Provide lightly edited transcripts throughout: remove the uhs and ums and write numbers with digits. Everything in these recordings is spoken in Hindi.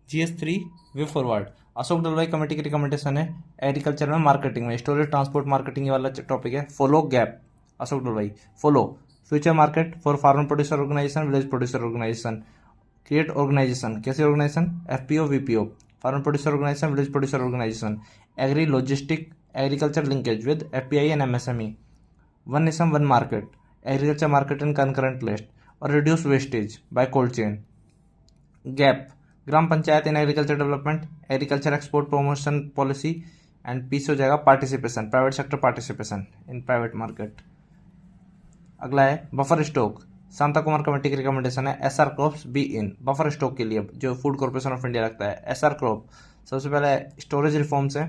GS3 way forward. Ashok Dalwai committee की रिकमेंडेशन है एग्रीकल्चर में मार्केटिंग में स्टोरेज ट्रांसपोर्ट मार्केटिंग वाला टॉपिक है। Follow gap Ashok Dalwai. Follow future market for farmer producer organisation village producer organisation. Create organisation कैसे organisation FPO VPO farmer producer organisation village producer organisation. Agri logistic agriculture linkage with FPI and MSME। One nation one market agriculture market and concurrent list और reduce wastage by cold chain. Gap gram panchayat in agriculture development agriculture export promotion policy and piece हो जाएगा participation private sector participation in private market. अगला है buffer stock. Shanta Kumar committee की रिकमेंडेशन है SR crops be in buffer stock के लिए जो फूड कॉर्पोरेशन ऑफ इंडिया रखता है। SR क्रॉप सबसे पहले स्टोरेज रिफॉर्म्स है।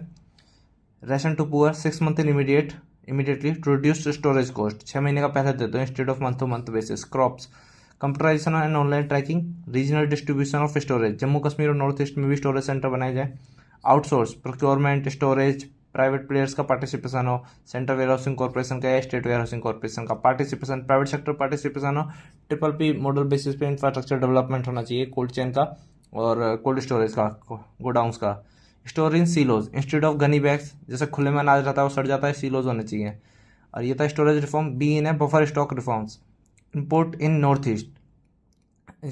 Ration to poor 6 month in immediately to reduce storage cost 6 महीने का पैसा देते हैं instead of month to month basis. Crops computerisation and online tracking regional distribution of storage Jammu Kashmir और नॉर्थ ईस्ट में भी स्टोरेज सेंटर बनाए जाए। Outsource procurement storage private players का पार्टिसिपेशन हो सेंट्रल वेयर हाउसिंग कॉर्पोरेशन का या स्टेट वेयर हाउसिंग कॉर्पोरेशन का पार्टिसिपेशन प्राइवेट सेक्टर पार्टिसिपेशन हो। PPP मॉडल बेसिस पे इंफ्रास्ट्रक्चर डेवलपमेंट होना चाहिए कोल्ड चेन का और कोल्ड स्टोरेज का गोडाउंस का। Store in silos instead of gunny bags जैसे खुले में अनाज रहता है वो सड़ जाता है सीलोज होने चाहिए। और ये था स्टोरेज रिफॉर्म। बी इन है buffer stock reforms. Import in north east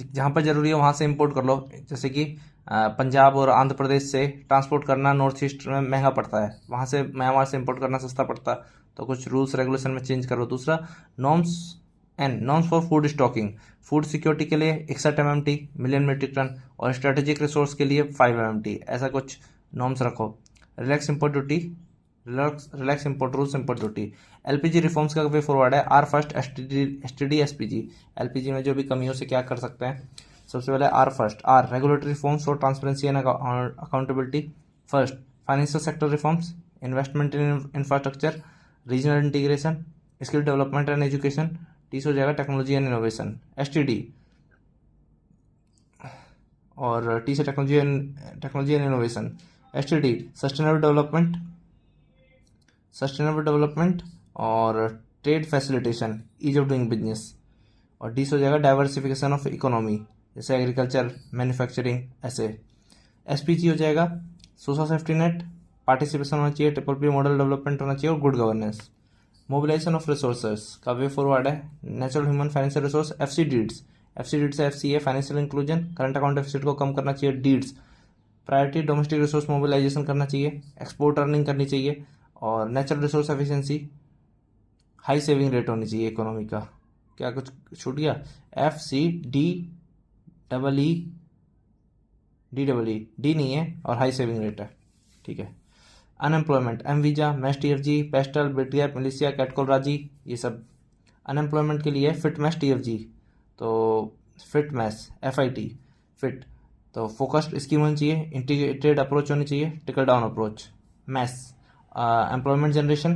जहाँ पर जरूरी है वहाँ से इंपोर्ट कर लो जैसे कि पंजाब और आंध्र प्रदेश से ट्रांसपोर्ट करना नॉर्थ ईस्ट में महंगा पड़ता है वहाँ से म्यांमार से इंपोर्ट करना सस्ता पड़ता है तो कुछ रूल्स रेगुलेशन में चेंज करो। दूसरा norms for food stocking food security के लिए 61 MMT मिलियन मीट्रिक टन और स्ट्रेटेजिक रिसोर्स के लिए 5 MMT ऐसा कुछ नॉर्म्स रखो। Relax import duty relax import rules import duty. LPG reforms का वे फॉरवर्ड है R first STD SPG। LPG में जो भी कमी हो से क्या कर सकते हैं सबसे पहले R regulatory reforms for transparency and accountability. First financial sector reforms investment in infrastructure regional integration skill development and education. तीस हो जाएगा टेक्नोलॉजी एंड इनोवेशन STD और टी से technology and innovation. STD sustainable development और trade facilitation ease of doing business. और डी से हो जाएगा डाइवर्सिफिकेशन ऑफ इकोनॉमी जैसे एग्रीकल्चर मैन्युफैक्चरिंग ऐसे। SPG हो जाएगा सोशल सेफ्टी नेट पार्टिसिपेशन होना चाहिए PPP मॉडल डेवलपमेंट होना चाहिए और good governance. Mobilisation of resources का वे फॉरवर्ड है natural human financial resource FC deeds से FCA financial inclusion current account deficit को कम करना चाहिए। Deeds priority domestic resource mobilisation करना चाहिए एक्सपोर्ट अर्निंग करनी चाहिए और natural resource efficiency high saving rate होनी चाहिए इकोनॉमी का। क्या कुछ छूट गया FCDEE डी नहीं है और हाई सेविंग रेट है ठीक है। अनएम्प्लॉयमेंट वीजा मैस TFG पेस्टल बिटगैप मिलिशिया कैटकॉल राजी ये सब। अनएम्प्लॉयमेंट के लिए फिट मैस TFG तो फिट मैस FIT फिट तो फोकस्ड स्कीम होनी चाहिए इंटीग्रेटेड अप्रोच होनी चाहिए trickle down approach. Mass employment generation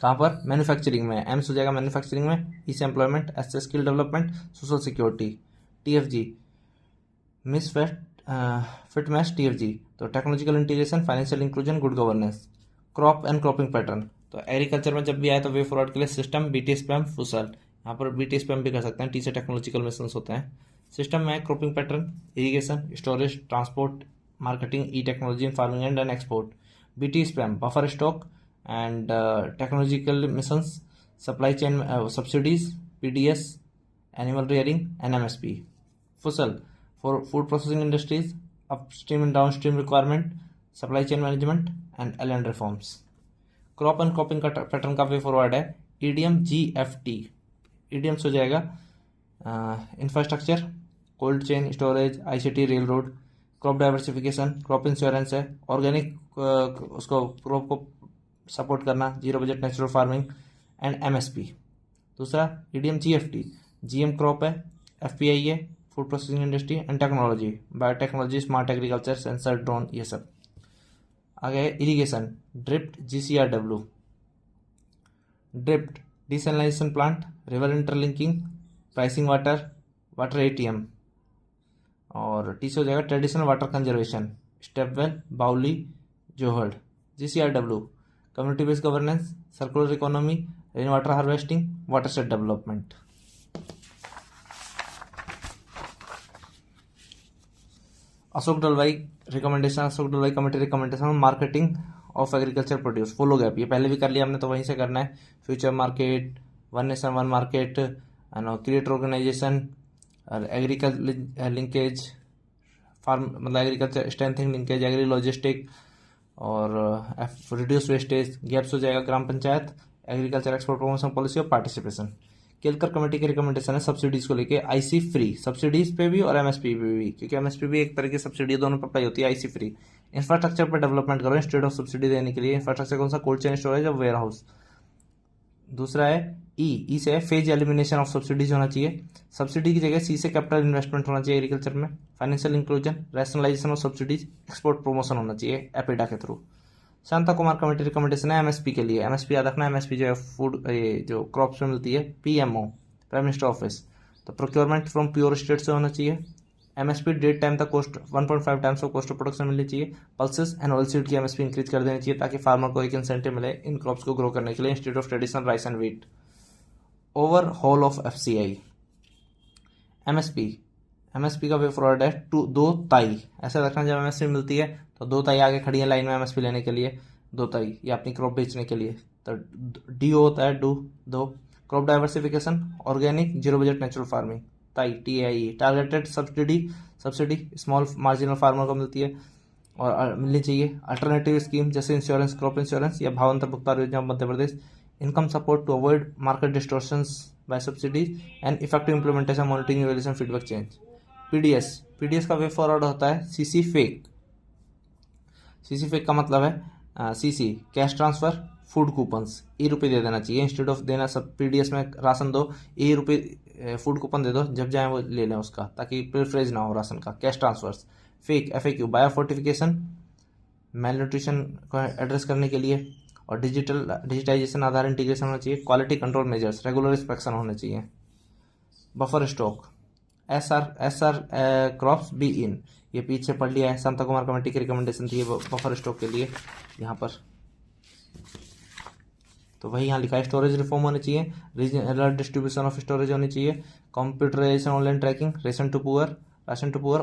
कहाँ पर मैन्युफैक्चरिंग में एम्स हो जाएगा मैन्युफैक्चरिंग में इस employment S skill development social security. TFG miss fit match TFG तो technological integration financial inclusion good governance. Crop and cropping pattern तो एग्रीकल्चर में जब भी आए तो वे फॉरवर्ड के लिए सिस्टम BT स्पैम फुसल यहाँ पर BT स्पैम भी कर सकते हैं T से टेक्नोलॉजिकल मिशंस होते हैं। सिस्टम में cropping pattern irrigation storage transport marketing technology in farming and export. BT स्पैम buffer stock and technological missions supply chain subsidies PDS animal rearing NMSP। फुसल for food processing industries upstream and downstream requirement supply chain management and LN रिफॉर्म्स। क्रॉप एंड क्रॉपिंग का पैटर्न का वे फॉरवर्ड है EDM GFT। EDMs हो जाएगा infrastructure cold chain storage ICT rail road. Crop diversification crop insurance है ऑर्गेनिक उसको क्रॉप को सपोर्ट करना zero budget natural farming and MSP। दूसरा EDM GFT GM क्रॉप है FPI है food processing industry and technology biotechnology smart agriculture sensor drone ये सब। आगे irrigation drip GCRW drip desalination plant river interlinking pricing water ATM। और टी से हो जाएगा traditional water conservation stepwell baoli johad. GCRW community based governance circular economy rain water harvesting water shed development. Ashok Dalwai recommendation, Ashok Dalwai committee recommendation marketing of agriculture produce, follow gap, ये पहले भी कर लिया हमने तो वहीं से करना है। Future market, one nation one market, creator organisation, agriculture linkage, farm मतलब agriculture strengthening linkage, agri logistic और रिड्यूस वेस्टेज, गैप्स हो जाएगा ग्राम panchayat, agriculture export promotion policy और पार्टिसिपेशन। केलकर कमेटी की रिकमेंडेशन है सब्सिडीज को लेके आईसी फ्री, सब्सिडीज पे भी और एमएसपी पे भी, क्योंकि एमएसपी भी एक तरह की सब्सिडी दोनों पे अप्लाई होती है। आईसी फ्री, इंफ्रास्ट्रक्चर पर डेवलपमेंट करो इंस्टेड ऑफ सब्सिडी देने के लिए। इंफ्रास्ट्रक्चर कौन सा? कोल्ड चेन स्टोरेज और वेयर हाउस। दूसरा है ई से फेज एलिमिनेशन ऑफ सब्सिडीज होना चाहिए, सब्सिडी की जगह सी से कैपिटल इन्वेस्टमेंट होना चाहिए एग्रीकल्चर में। Financial inclusion, rationalisation of subsidies, export promotion होना चाहिए एपिडा के through. Shanta Kumar committee recommendation है एमएसपी के लिए, एमएसपी याद रखना, एमएसपी जो है फूड, ये जो क्रॉप्स में मिलती है, पीएमओ प्राइम मिनिस्टर ऑफिस, तो प्रोक्योरमेंट फ्रॉम प्योर स्टेट से होना चाहिए। एमएसपी डेट टाइम तक cost 1.5 times of cost of production मिलनी चाहिए। पल्सेस एंड ऑयल सीड की एमएसपी इंक्रीज कर देनी चाहिए ताकि फार्मर को एक इंसेंटिव मिले इन क्रॉप्स को ग्रो करने के लिए instead of traditional rice and wheat. Overhaul of FCI, MSP, MSP का वे फॉरवर्ड है टू दो ताई, ऐसा रखना जब एमएसपी मिलती है तो दो ताई आगे खड़ी है लाइन में एमएसपी लेने के लिए, दो ताई या अपनी क्रॉप बेचने के लिए, तो डीओ होता है डू, दो। Crop diversification, organic, zero budget natural farming, ताई TI. Targeted subsidy small marginal farmer को मिलती है और मिलनी चाहिए। अल्टरनेटिव स्कीम जैसे इंश्योरेंस, क्रॉप इंश्योरेंस या Bhavantar Bhugtan Yojana Madhya Pradesh. Income support to avoid market distortions by subsidies and effective implementation, monitoring, evaluation, feedback change. PDS का वे फॉरवर्ड होता है सीसी फेक। सीसी फेक का मतलब है CC cash transfer, food coupons, ₹1 दे देना चाहिए इंस्टेड ऑफ देना सब पीडीएस में राशन दो, ₹1 फूड कूपन दे दो जब जाए वो ले लें उसका, ताकि प्रिफ्रेज ना हो राशन का। Cash transfers. Fake FAQ, bio fortification, malnutrition को एड्रेस करने के लिए, और डिजिटाइजेशन आधार इंटीग्रेशन होना चाहिए। Quality control measures, regular inspection होने चाहिए। Buffer stock, SR crops be in, ये पीछे पढ़ लिया है, शांता कुमार कमेटी की रिकमेंडेशन थी बफर स्टॉक के लिए यहाँ पर, तो वही यहाँ लिखा है। स्टोरेज रिफॉर्म होनी चाहिए, रीजनल डिस्ट्रीब्यूशन ऑफ स्टोरेज होनी चाहिए, computerisation, online tracking, ration to poor,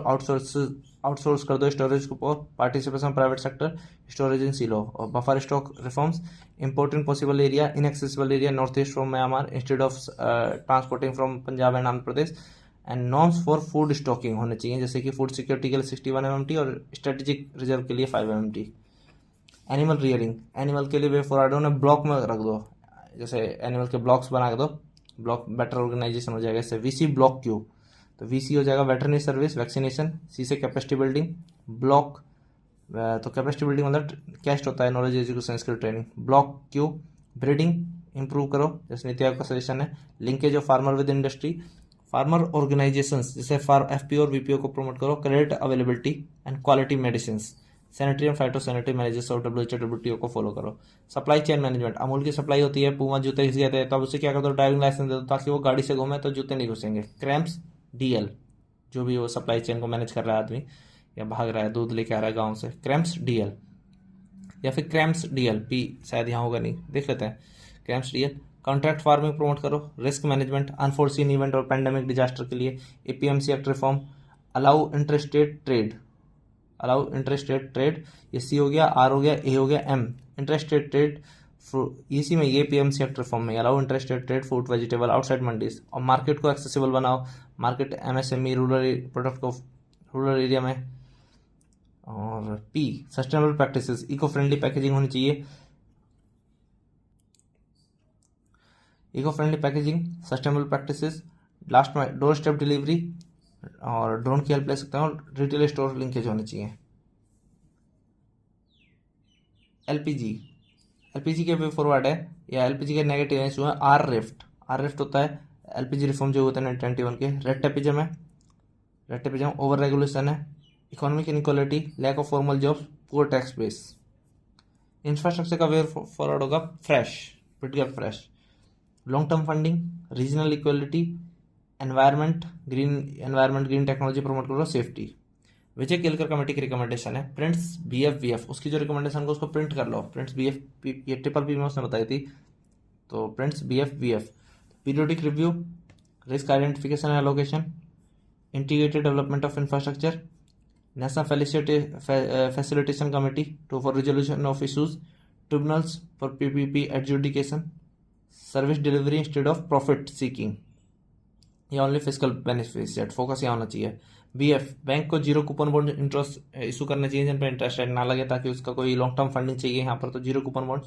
outsource कर दो स्टोरेज को, participation private sector, storage in silo. और buffer stock reforms, important possible area, inaccessible area north east from Myanmar instead of transporting from Punjab and Andhra Pradesh. And norms for food stocking होने चाहिए, जैसे कि फूड सिक्योरिटी के लिए 61 MMT और स्ट्रेटेजिक रिजर्व के लिए 5 MMT। एनिमल रियरिंग, एनिमल के लिए वे फॉरवर्ड ने ब्लॉक में रख दो, जैसे एनिमल के ब्लॉक्स बना के दो, ब्लॉक बेटर ऑर्गेनाइजेशन हो जाएगा इससे। वीसी ब्लॉक क्यू, तो वीसी हो जाएगा वेटरनरी सर्विस, वैक्सीनेशन। सी से कैपेसिटी बिल्डिंग, ब्लॉक तो कैपेसिटी बिल्डिंग मतलब कैस्ट होता है, knowledge education skill training. Block Q, breeding improve करो जैसे नीति आयोग का सजेशन है। Linkage of farmer with industry, farmer organisations जैसे एफपीओ और वीपीओ को प्रमोट करो। Credit availability and quality medicine, sanitary and phytosanitary managers और डब्ल्यूटीओ को फॉलो करो। सप्लाई चेन मैनेजमेंट, अमूल की सप्लाई होती है, पूमा जूते घिस गए थे तब उसे क्या कर दो, ड्राइविंग लाइसेंस दे दो ताकि वो गाड़ी से घूमे तो जूते नहीं घुसेंगे। क्रैम्स डीएल, जो भी वो सप्लाई चेन को मैनेज कर रहा है आदमी या भाग रहा है, दूध लेके आ रहा है गाँव से, क्रैम्स डीएल या फिर क्रैम्स डीएल पी, शायद यहाँ होगा नहीं, देख लेते हैं। Cramps DL. Contract farming promote करो। रिस्क मैनेजमेंट, अनफोर्सीन इवेंट और पैंडेमिक डिजास्टर के लिए। APMC act reform, allow interested trade, ये सी हो गया, आर हो गया, ए हो गया, एम इंटरेस्टेड ट्रेड, इसी में ये पीएमसी एक्ट रिफॉर्म में allow interested trade fruit vegetable outside mandis. और मार्केट को एक्सेसिबल बनाओ, मार्केट एमएसएमई रूरल प्रोडक्ट को रूरल एरिया में। और P sustainable practices, eco friendly packaging होनी चाहिए, eco friendly packaging, sustainable practices, last में डोर स्टेप डिलीवरी और ड्रोन की हेल्प ले सकते हैं, और रिटेल स्टोर लिंकेज होनी चाहिए। एलपीजी के वे फॉरवर्ड है या एलपीजी के नेगेटिव इशू है आर रिफ्ट होता है एलपीजी रिफॉर्म जो होता है 1921 के। रेड टेपिज्म, ओवर रेगुलेशन है, economic inequality, lack of formal jobs, poor tax base. Infrastructure का वे फॉरवर्ड होगा fresh, long term funding, regional equality, green technology promote करो, सेफ्टी। विजय केलकर कमेटी की रिकमेंडेशन है प्रिंट्स बीएफ, उसकी जो रिकमेंडेशन को उसको प्रिंट कर लो। प्रिंट्स बीएफ ये ट्रिपल में उसने बताई थी, तो prints BF. Periodic review, risk identification and allocation, integrated development of infrastructure, national facilitation committee to for resolution of issues, tribunals for PPP adjudication, service delivery instead of profit seeking, या ओनली फिजिकल बेनिफिशियट, फोकस यहाँ होना चाहिए। बीएफ, बैंक को zero coupon bond interest issue करना चाहिए जिन पर इंटरेस्ट रेट ना लगे, ताकि उसका कोई लॉन्ग टर्म फंडिंग चाहिए यहाँ पर, तो zero coupon bond.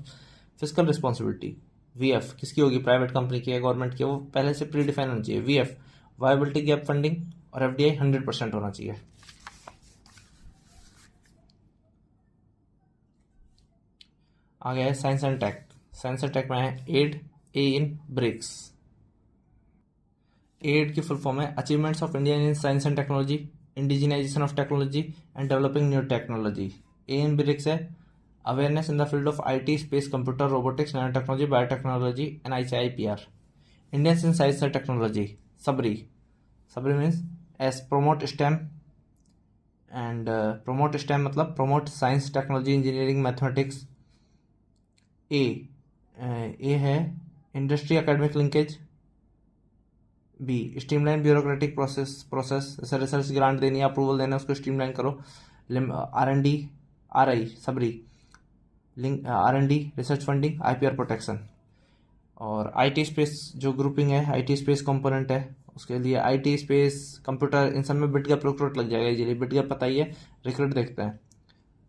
Physical responsibility, VF किसकी होगी, प्राइवेट कंपनी की है गवर्नमेंट की, वो पहले से प्री डिफाइन होना चाहिए। वीएफ, वायबिलिटी गैप फंडिंग, और एफडीआई 100% होना चाहिए। आ गया है science and tech. Science and tech में है aid, A in BRICS. Aid की फुल फॉर्म है achievements of India in science and technology, indigenisation of technology and developing new technology. A in BRICS है awareness in the field of IT, space, computer, robotics, nano technology, biotechnology and ICIPR. Indians in science and technology, सबरी। सबरी means S promote STEM, and promote STEM मतलब promote science, technology, engineering, mathematics. A है industry academic linkage. B streamline bureaucratic process जैसे रिसर्च ग्रांट देनी है, अप्रूवल देना है, उसको स्ट्रीमलाइन करो। R and D, RI. सबरी, link R and D, research funding, IPR protection. और आईटी स्पेस जो ग्रुपिंग है, आईटी स्पेस कंपोनेंट है, उसके लिए आईटी स्पेस, कंप्यूटर, इन सब में बिट गैप रिक्रूट लग जाएगा इजीली। बिट गैप पता ही है, रिक्रूट देखते हैं।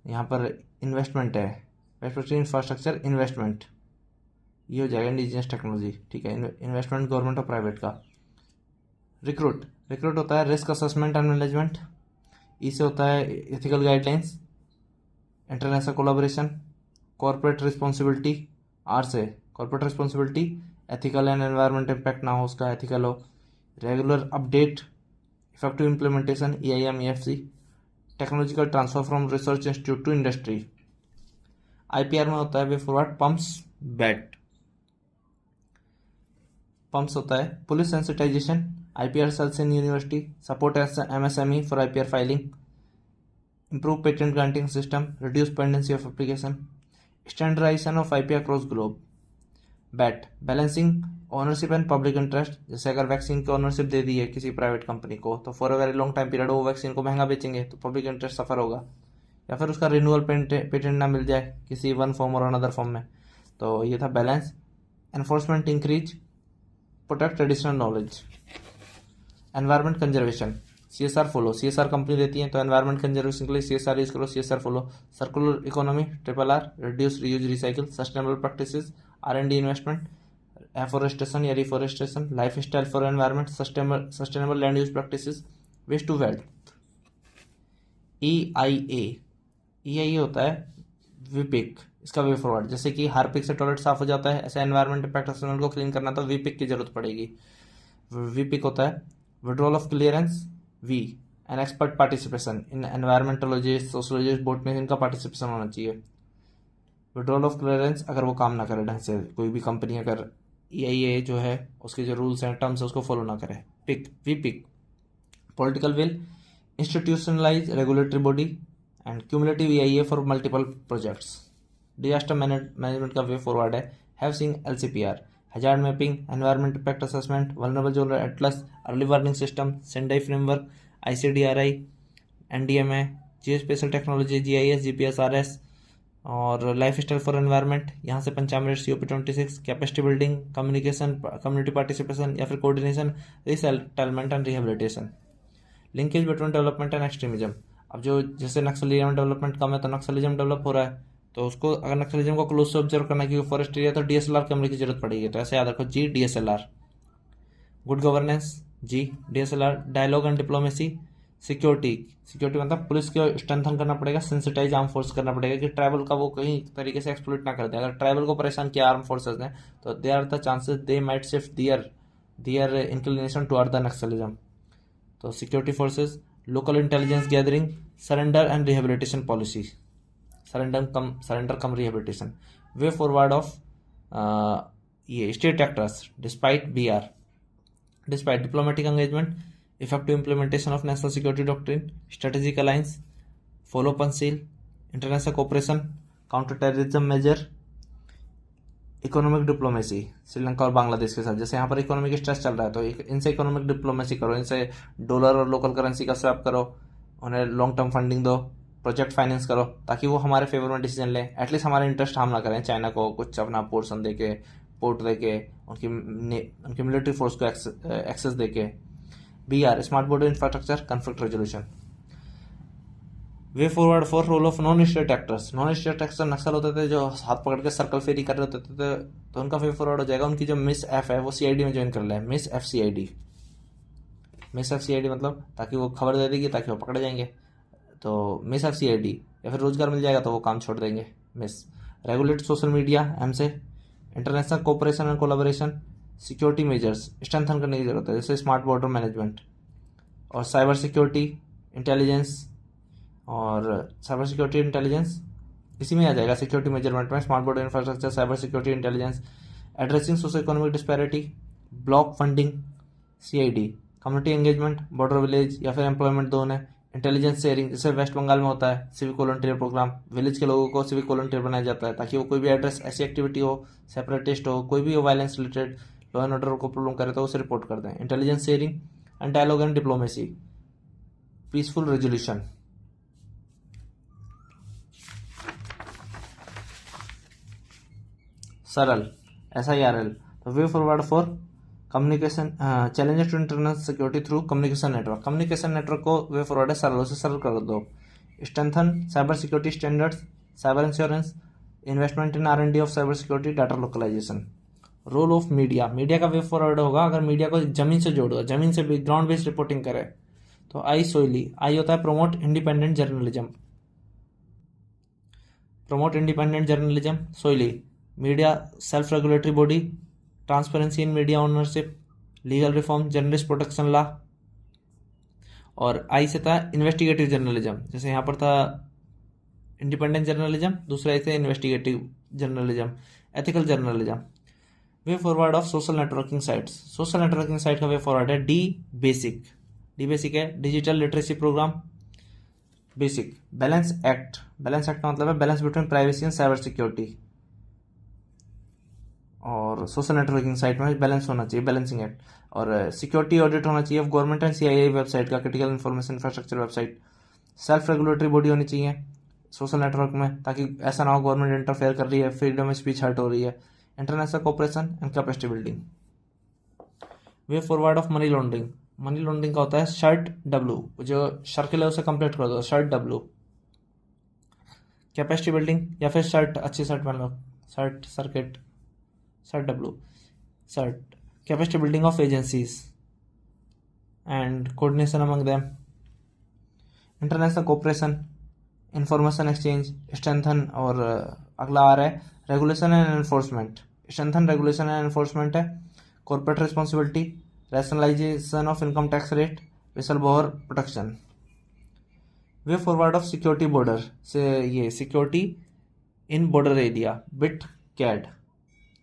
यहाँ पर इन्वेस्टमेंट है, इंफ्रास्ट्रक्चर इन्वेस्टमेंट, ये हो जाएगा इंडिजिनस टेक्नोलॉजी, ठीक है। इन्वेस्टमेंट गवर्नमेंट और प्राइवेट का। रिक्रूट, रिक्रूट होता है risk assessment and management. E से होता है ethical guidelines, international collaboration, corporate responsibility. R से corporate responsibility, ethical and environment impact ना हो उसका, एथिकल हो। Regular update, effective implementation, EIM, EFC। Technological transfer from research institute to industry. IPR में होता है way forward pumps, bat. Pumps होता है police sensitisation, IPR cells in university, support MSME for IPR filing, improve patent granting system, reduce pendency of application, standardization of IP across globe। BAT, balancing ownership and public interest, जैसे अगर वैक्सीन की ओनरशिप दे दी है किसी प्राइवेट कंपनी को, तो for a very long time period वो वैक्सीन को महंगा बेचेंगे, तो पब्लिक इंटरेस्ट सफर होगा। या फिर उसका रिन्यूअल पेटेंट ना मिल जाए किसी वन फॉर्म और अनदर फॉर्म में, तो ये था balance. Enforcement increase, protect traditional knowledge. Environment conservation, CSR follow, CSR company देती है तो एनवायरमेंट कंजर्वेशन के लिए CSR यूज करो, CSR follow. Circular economy, RRR, reduce, reuse, recycle. Sustainable practices, R&D investment, afforestation या reforestation. Life style for environment, sustainable land use practices. Waste to wealth. EIA होता है विपिक, इसका वे फॉरवर्ड, जैसे कि हार्पिक से टॉयलेट साफ हो जाता है, ऐसे एनवायरमेंट इम्पैक्ट असेसमेंट को क्लीन करना तो विपिक की जरूरत पड़ेगी। विपिक होता है withdrawal of clearance, V N expert participation in environmentologist, sociologist, board में इनका पार्टिसिपेशन होना चाहिए। विड्रॉल ऑफ क्लियरेंस अगर वो काम ना करे ढंग से, कोई भी कंपनी अगर EIA जो है उसके जो रूल्स हैं टर्म्स है उसको फॉलो ना करे। पिक, विपिक, political will, institutionalise regulatory body and cumulative EIA for multiple projects. Disaster management का वे फॉरवर्ड है have seen LCPR, hazard mapping, environment impact assessment, vulnerable zone atlas, early warning system, Sendai framework, ICDRI, NDMA, geospatial technology, GIS, GPS, RS, और लाइफ स्टाइल फॉर एनवायरमेंट। यहाँ से 95 COP26, capacity building, communication, community participation या फिर coordination, resettlement and rehabilitation. Linkage between development and extremism, अब जो जैसे नक्सलिज्म डेवलपमेंट कम है तो नक्सलिज्म डेवलप हो रहा है, तो उसको अगर नक्सलिज्म को क्लोज से ऑब्जर्व करना है क्योंकि फॉरेस्ट एरिया, तो DSLR कैमरे की जरूरत पड़ेगी, तो ऐसे याद रखो G DSLR। Good governance, G DSLR। Dialogue and diplomacy, security मतलब पुलिस को स्ट्रेंथन करना पड़ेगा, सेंसिटाइज आर्म फोर्स करना पड़ेगा कि ट्राइबल का वो कहीं तरीके से एक्सप्लॉइट ना कर दे। अगर ट्राइबल को परेशान किया आर्म फोर्सेस ने तो they are the chances they might shift their inclination toward the Naxalism. तो security forces, local intelligence gathering, surrender and rehabilitation policy, surrender cum rehabilitation. Way forward of ये state actors despite BR, despite diplomatic engagement, effective implementation of national security doctrine, strategic alliance, follow up seal, international cooperation, counter terrorism measure, economic diplomacy Sri Lanka और बांग्लादेश के साथ, जैसे यहाँ पर इकोनॉमिक स्ट्रेस चल रहा है तो इनसे इकोनॉमिक डिप्लोमेसी करो, इनसे डॉलर और लोकल करेंसी का स्वैप करो, उन्हें लॉन्ग टर्म फंडिंग दो, प्रोजेक्ट फाइनेंस करो, ताकि वो हमारे फेवर में डिसीजन लें। एटलीस्ट हमारे इंटरेस्ट हम ना करें, चाइना को कुछ अपना पोर्शन दे के, पोर्ट दे के, उनकी मिलिट्री फोर्स को एक्सेस दे के। BR smart border infrastructure conflict resolution. Way forward for role of non state actors. Non state actor Naxal होते थे जो हाथ पकड़ के सर्कल फेरी कर रहे होते थे, तो उनका वे फॉरवर्ड हो जाएगा। उनकी जो मिस एफ है वो CID में ज्वाइन कर ले, मिस FCID। मिस FCID मतलब ताकि वो खबर दे देगी, ताकि वो पकड़े जाएंगे, तो मिस FCID। या फिर रोजगार मिल जाएगा तो वो काम छोड़ देंगे, miss. Regulate social media, M से। International cooperation and collaboration, security measures strengthen करने की जरूरत है, जैसे स्मार्ट बॉर्डर मैनेजमेंट और साइबर सिक्योरिटी इंटेलिजेंस। और साइबर सिक्योरिटी इंटेलिजेंस इसी में आ जाएगा, सिक्योरिटी मेजरमेंट में। Smart border infrastructure, cyber security intelligence. Addressing socio economic disparity, block funding, CID। Community engagement, border village या फिर एम्प्लॉयमेंट दो है। इंटेलिजेंस शेयरिंग, जैसे वेस्ट बंगाल में होता है सिविक वॉलंटियर प्रोग्राम, विलेज के लोगों को सिविक वॉलंटियर बनाया जाता है, ताकि वो कोई भी एड्रेस ऐसी एक्टिविटी हो, सेपरेटिस्ट हो, कोई भी हो violence related, law and order को प्रॉब्लम करे तो उसे रिपोर्ट कर दें। Intelligence sharing and dialogue and diplomacy, peaceful resolution. सरल, SIRL, तो way forward for communication challenges to internal security through communication network. Communication network को वे फॉरवर्ड है सरल, उसे सरल कर दो। Strengthen cyber security standards, cyber insurance, investment in R&D of cyber security, data localisation. Role of media, media का वे फॉरवर्ड होगा अगर मीडिया को जमीन से जोड़ दो, जमीन से ग्राउंड बेस्ड रिपोर्टिंग करे, तो आई सोइली। आई होता है promote independent journalism, promote independent journalism. सोइली media self regulatory body, transparency in media ownership, legal reform, journalist protection law. और आई से था इन्वेस्टिगेटिव जर्नलिज्म, जैसे यहाँ पर था इंडिपेंडेंट जर्नलिज्म, दूसरा ऐसे investigative journalism, ethical journalism. Way forward of social networking sites, social networking site का वे फॉरवर्ड है DBasic। DBasic है digital literacy programme. Basic balance act, balance act का मतलब है balance between privacy and cyber security. और सोशल नेटवर्किंग साइट में बैलेंस होना चाहिए, बैलेंसिंग एक्ट। और सिक्योरिटी ऑडिट होना चाहिए of government and CIA website का, critical information infrastructure website. Self regulatory body होनी चाहिए सोशल नेटवर्क में, ताकि ऐसा ना हो गवर्नमेंट इंटरफेयर कर रही है, फ्रीडम ऑफ स्पीच हर्ट हो रही है। International cooperation and capacity building. Way forward of money laundering, money laundering का होता है शर्ट W, जो सर्किल है उसे कंप्लीट कर दो, शर्ट W। कैपेसिटी बिल्डिंग या फिर शर्ट, अच्छी शर्ट पहन लो, shirt circuit, shirt W, shirt. Capacity building of agencies and coordination among them. International cooperation, information exchange, strengthen. और अगला आ रहा है regulation and enforcement. Strengthen regulation and enforcement है। Corporate responsibility, rationalisation of income tax rate, whistle blower protection. Way forward of security border से, ये security in border area, bit cad.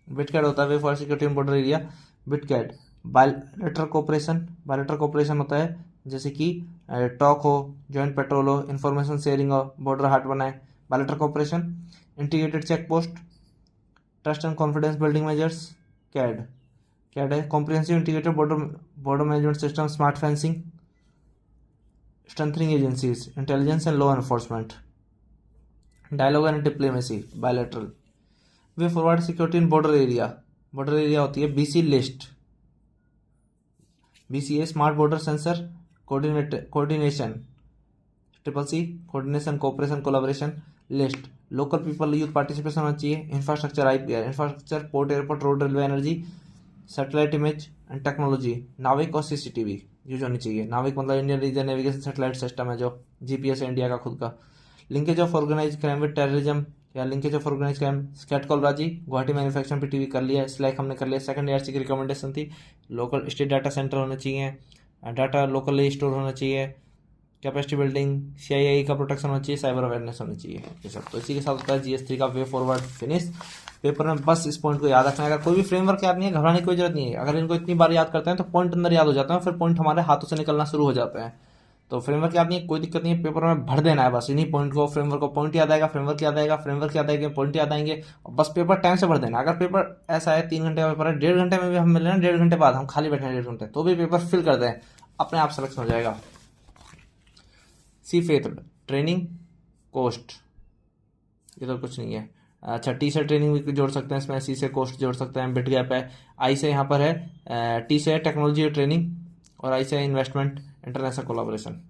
Bit cad होता है way for security in border area, bit CAD. Bilateral cooperation, bilateral cooperation होता है जैसे कि टॉक हो, जॉइंट पेट्रोल हो, इंफॉर्मेशन शेयरिंग हो, बॉर्डर हाट बनाए, bilateral cooperation. Integrated check post, trust and confidence building measures, cad. Cad है comprehensive integrated border management system, smart fencing, strengthening agencies, intelligence and law enforcement. Dialogue and diplomacy, bilateral. Way forward security in border area, border area होती है BC लिस्ट। BC है smart border sensor coordination, CCC coordination cooperation collaboration list. Local people youth participation होना चाहिए। Infrastructure IPR, infrastructure port airport road railway energy, satellite image and technology. NavIC और CCTV यूज होनी चाहिए। नाविक मतलब Indian region navigation satellite system है, जो GPS है इंडिया का खुद का। Linkage of organise crime with terrorism या लिंकेज ऑफ ऑर्गेनाइज क्राइम, स्कैटकॉल राजी, गुवाहाटी मैन्युफैक्चरिंग PTV कर लिया, स्लैक हमने कर लिया। सेकंड ARC की रिकमेंडेशन थी, लोकल स्टेट डाटा सेंटर होने चाहिए, डाटा लोकली स्टोर होना चाहिए, कैपेसिटी बिल्डिंग, CII का प्रोटेक्शन होना चाहिए, साइबर अवेयरनेस होनी चाहिए, ये सब। तो इसी के साथ होता है GS3 का वे फॉरवर्ड फिनिश। पेपर में बस इस पॉइंट को याद रखना है। अगर कोई भी फ्रेमवर्क याद नहीं है, घबराने की कोई जरूरत नहीं है। अगर इनको इतनी बार याद करते हैं तो पॉइंट अंदर याद हो जाते हैं, फिर पॉइंट हमारे हाथों से निकलना शुरू हो जाते हैं। तो फ्रेमवर्क याद नहीं है, कोई दिक्कत नहीं है, पेपर में भर देना है बस इन्हीं पॉइंट को। फ्रेमवर्क को पॉइंट याद आएगा, फ्रेमवर्क याद आएगा, फ्रेमवर्क याद आएगा, पॉइंट याद आएंगे, और बस पेपर टाइम से भर देना। अगर पेपर ऐसा है 3 घंटे का पेपर है, 1.5 घंटे में भी हम मिल रहे हैं, 1.5 घंटे बाद हम खाली बैठे हैं 1.5 घंटे, तो भी पेपर फिल कर दें, अपने आप सिलेक्शन हो जाएगा। सी फेथ ट्रेनिंग कोस्ट, ये तो कुछ नहीं है। अच्छा, टी से ट्रेनिंग भी जोड़ सकते हैं इसमें, सी से कोस्ट जोड़ सकते हैं, बिट गैप है। आई से यहाँ पर है टी से टेक्नोलॉजी और ट्रेनिंग, और आई से इन्वेस्टमेंट इंटरनेशनल कोलाबोरेशन।